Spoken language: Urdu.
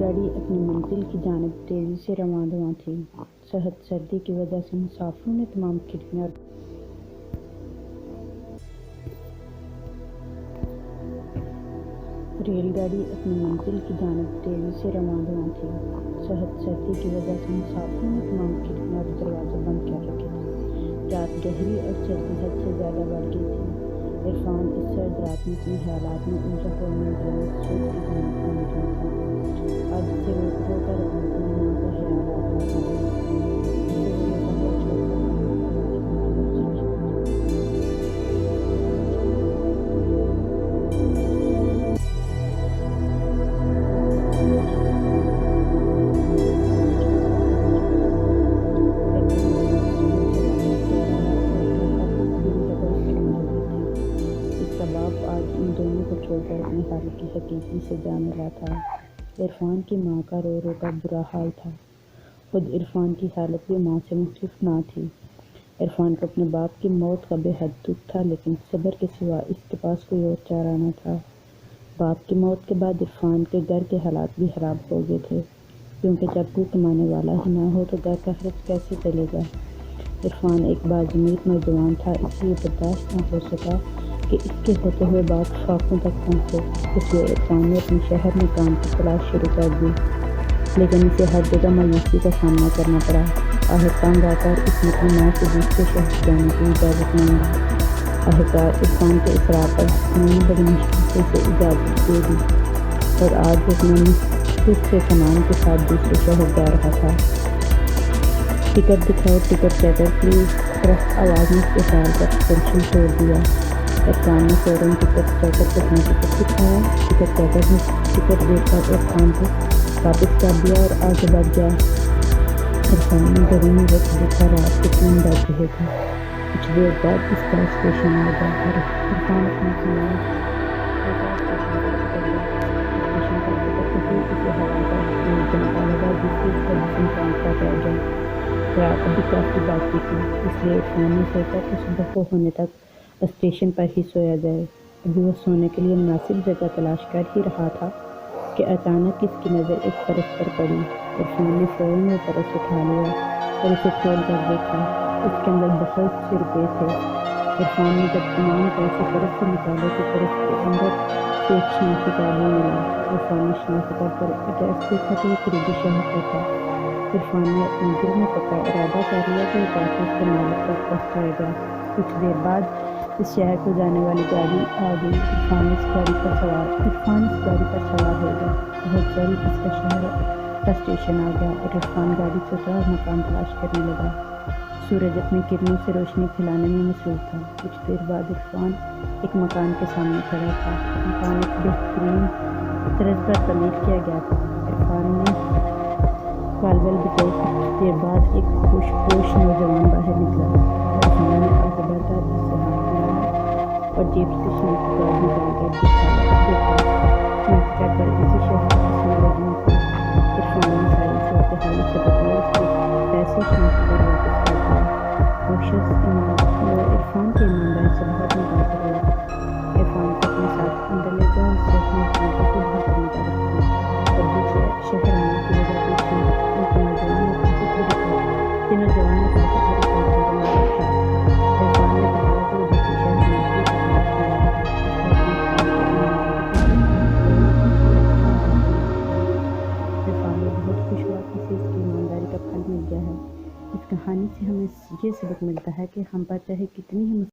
گاڑی اپنی منزل کی جانب تیزی سے رواں دواں تھی۔ سخت سردی کی وجہ سے مسافروں نے تمام کھڑکیاں اور ریل گاڑی اپنی منزل کی جانب تیزی سے رواں دواں تھی۔ سخت سردی کی وجہ سے مسافروں نے تمام کھڑکیاں اور دروازے بند کر رکھے تھے۔ رات گہری اور سردی حد سے زیادہ بڑھ گئی تھی۔ عرفان اس سرد رات میں اپنے خیالات میں الجھا ہوا منزل مقصود کی جانب گامزن تھا۔ آج اسے رو رو کر اپنی ماں کا خیال آ رہا تھا۔ اسے وہ روتا ہوا چھوڑ کر ماں کی تلاش میں دوسرے شہر آج ان دونوں کو چھوڑ کر اپنے خالق کی حقیقی سے جا ملا تھا۔ عرفان کی ماں کا رو رو کر برا حال تھا۔ خود عرفان کی حالت بھی ماں سے مختلف نہ تھی۔ عرفان کو اپنے باپ کی موت کا بے حد دکھ تھا، لیکن صبر کے سوا اس کے پاس کوئی اور چارہ نہ تھا۔ باپ کی موت کے بعد عرفان کے گھر کے حالات بھی خراب ہو گئے تھے، کیونکہ جب کوئی کمانے والا ہی نہ ہو تو گھر کا خرچ کیسے چلے گا۔ عرفان ایک باضمیت نوجوان تھا، اس لیے برداشت نہ ہو سکا کہ اس کے ہوتے ہوئے بات فاقوں تک پہنچے۔ اس لیے عرفان نے اپنے شہر میں کام کی تلاش شروع کر دی، لیکن اسے ہر جگہ مایوسی کا سامنا کرنا پڑا۔ آخر تنگ آ کر اس نے اپنی ماں سے دوسرے شہر جانے کی اجازت مانگی۔ آخرکار عرفان کے اصرار پر ماں نے بڑی مشکل سے اسے اجازت دے دی اور آج وہ اپنے مصروف سے سامان کے ساتھ دوسرے شہر جا رہا تھا۔ ٹکٹ دکھاؤ، ٹکٹ کہہ کر پولیس سخت آواز میں اس کے خیال پر ٹینشن چھوڑ دیا۔ عرفان نے فوراً ٹکٹ چیکر کو اپنا ٹکٹ دکھایا۔ ٹکٹ چیکر نے ٹکٹ دیکھ کر عرفان کو واپس کر دیا اور آگے بڑھ گیا۔ عرفان نے گھڑی میں وقت دیکھا، رات کے 3 بج رہے تھے۔ کچھ دیر بعد اس کا اسٹیشن آ گیا اور عرفان اپنا سامان لے کر اسٹیشن پر اتر گیا۔ اسٹیشن پر اترتے ہی اسے ہوا کا ایک جھونکا لگا جس سے اس کا جسم کانپ کر رہ گیا۔ رات ابھی کافی باقی تھی، اس لیے عرفان نے سوچا کہ صبح ہونے تک اسٹیشن پر ہی سویا جائے۔ ابھی وہ سونے کے لیے مناسب جگہ تلاش کر ہی رہا تھا کہ اچانک اس کی نظر ایک پرس پر پڑی۔ عرفان نے فوراً وہ پرس اٹھا لیا اور اسے کھول کر دیکھا۔ اس کے اندر بہت سے روپے تھے۔ عرفان نے جب تمام پیسے پرس سے نکالے تو پرس کے اندر سے ایک شناختی کارڈ بھی ملا۔ عرفان نے شناختی کارڈ پر ایڈریس دیکھا تو وہ قریبی شہر کا تھا۔ عرفان نے اپنے دل میں پکا ارادہ کر لیا کہ وہ پیسے اس کے مالک تک پہنچائے گا۔ کچھ دیر بعد اس شہر کو جانے والی گاڑی آ گئی۔ عرفان اس گاڑی پر سوار ہو گیا۔ بہت جلد اس کا شہر کا اسٹیشن آ گیا اور عرفان گاڑی سے اترا اور مکان تلاش کرنے لگا۔ سورج اپنی کرنوں سے روشنی پھیلانے میں مصروف تھا۔ کچھ دیر بعد عرفان ایک مکان کے سامنے کھڑا تھا۔ مکان ایک بہترین طرز پر تعمیر کیا گیا تھا۔ عرفان نے کالبل بجائی۔ کچھ دیر بعد ایک خوش پوش نوجوان باہر نکلا۔ عرفان نے آگے بڑھ کر اس سے ہاتھ ملایا اور جیب سے شناختی کارڈ نکال کر دیکھا۔ شناختی کارڈ پر اسی شہر کا اسم موجود تھا۔ عرفان نے ساری صورتحال اسے بتائی، اس کے پیسے شناختی کارڈ واپس کر دیا۔ وہ شخص عرفان کی ایمانداری سے بہت متاثر ہوا۔ عرفان کو اپنے ساتھ اندر لے گیا اور اس سے اپنے عرفان کو خود بھرنے کا رکھا اور دوسرے شہر آنے کی وجہ پوچھی۔ نوجوان ایک بہت بڑی کاروبار کا مالک تھا۔ عرفان نے بتایا کہ وہ دوسرے شہر نوکری کی تلاش میں آیا تھا۔ اس نے اپنے خالق کی ایمانداری پر عرفان نے بہت خوش ہوا کہ اسے اس کی ایمانداری کا پھل مل گیا ہے۔ اس کہانی سے ہمیں یہ سبق ملتا ہے کہ ہم پر چاہے کتنی ہی